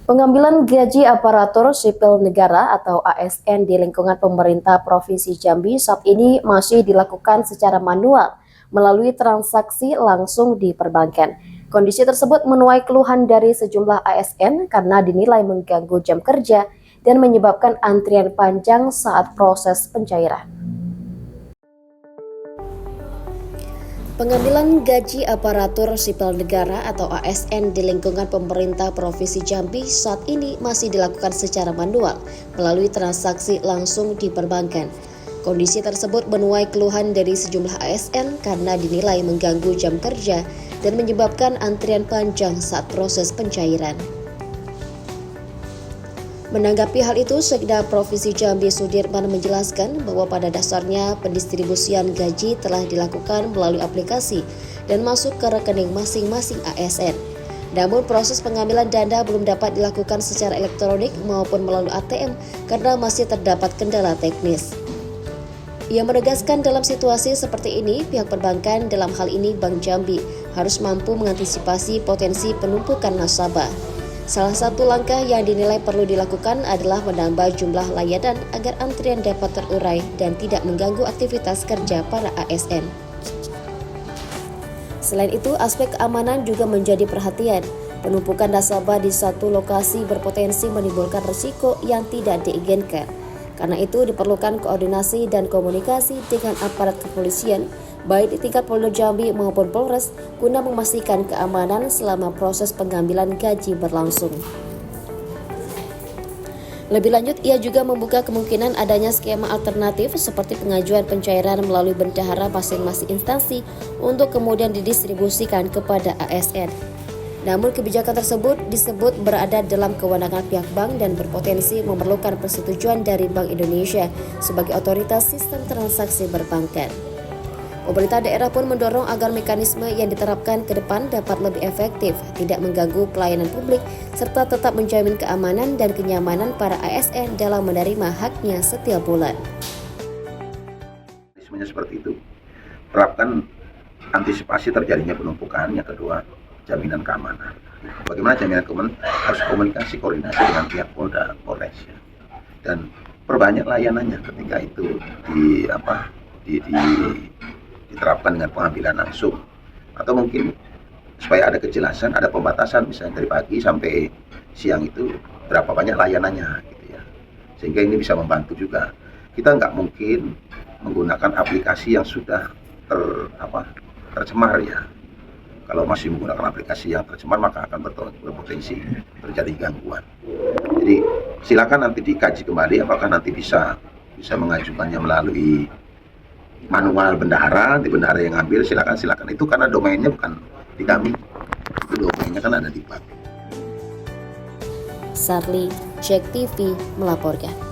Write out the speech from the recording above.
Pengambilan gaji aparatur sipil negara atau ASN di lingkungan pemerintah Provinsi Jambi saat ini masih dilakukan secara manual melalui transaksi langsung di perbankan. Kondisi tersebut menuai keluhan dari sejumlah ASN karena dinilai mengganggu jam kerja dan menyebabkan antrian panjang saat proses pencairan. Pengambilan gaji aparatur sipil negara atau ASN di lingkungan pemerintah Provinsi Jambi saat ini masih dilakukan secara manual melalui transaksi langsung di perbankan. Kondisi tersebut menuai keluhan dari sejumlah ASN karena dinilai mengganggu jam kerja dan menyebabkan antrian panjang saat proses pencairan. Menanggapi hal itu, Sekda Provinsi Jambi Sudirman menjelaskan bahwa pada dasarnya pendistribusian gaji telah dilakukan melalui aplikasi dan masuk ke rekening masing-masing ASN. Namun proses pengambilan dana belum dapat dilakukan secara elektronik maupun melalui ATM karena masih terdapat kendala teknis. Ia menegaskan dalam situasi seperti ini, pihak perbankan dalam hal ini Bank Jambi harus mampu mengantisipasi potensi penumpukan nasabah. Salah satu langkah yang dinilai perlu dilakukan adalah menambah jumlah layanan agar antrian dapat terurai dan tidak mengganggu aktivitas kerja para ASN. Selain itu, aspek keamanan juga menjadi perhatian. Penumpukan nasabah di satu lokasi berpotensi menimbulkan risiko yang tidak diinginkan. Karena itu diperlukan koordinasi dan komunikasi dengan aparat kepolisian, baik di tingkat Polda Jambi maupun Polres, guna memastikan keamanan selama proses pengambilan gaji berlangsung. Lebih lanjut, ia juga membuka kemungkinan adanya skema alternatif seperti pengajuan pencairan melalui bendahara masing-masing instansi untuk kemudian didistribusikan kepada ASN. Namun kebijakan tersebut disebut berada dalam kewenangan pihak bank dan berpotensi memerlukan persetujuan dari Bank Indonesia sebagai otoritas sistem transaksi perbankan. Pemerintah daerah pun mendorong agar mekanisme yang diterapkan ke depan dapat lebih efektif, tidak mengganggu pelayanan publik, serta tetap menjamin keamanan dan kenyamanan para ASN dalam menerima haknya setiap bulan. Seperti itu, terapkan antisipasi terjadinya penumpukan. Yang kedua, jaminan keamanan. Bagaimana jaminan keamanan? Harus komunikasi koordinasi dengan pihak Polda, Polres, dan perbanyak layanannya ketika itu diterapkan dengan pengambilan langsung, atau mungkin supaya ada kejelasan, ada pembatasan misalnya dari pagi sampai siang itu berapa banyak layanannya gitu ya, sehingga ini bisa membantu juga. Kita nggak mungkin menggunakan aplikasi yang sudah tercemar ya. Kalau masih menggunakan aplikasi yang tercemar maka akan berpotensi terjadi gangguan. Jadi silakan nanti dikaji kembali apakah nanti bisa mengajukannya melalui manual bendahara, di bendahara yang ngambil silakan itu karena domainnya bukan di kami, itu domainnya kan ada di bank. Sarli, JEK TV melaporkan.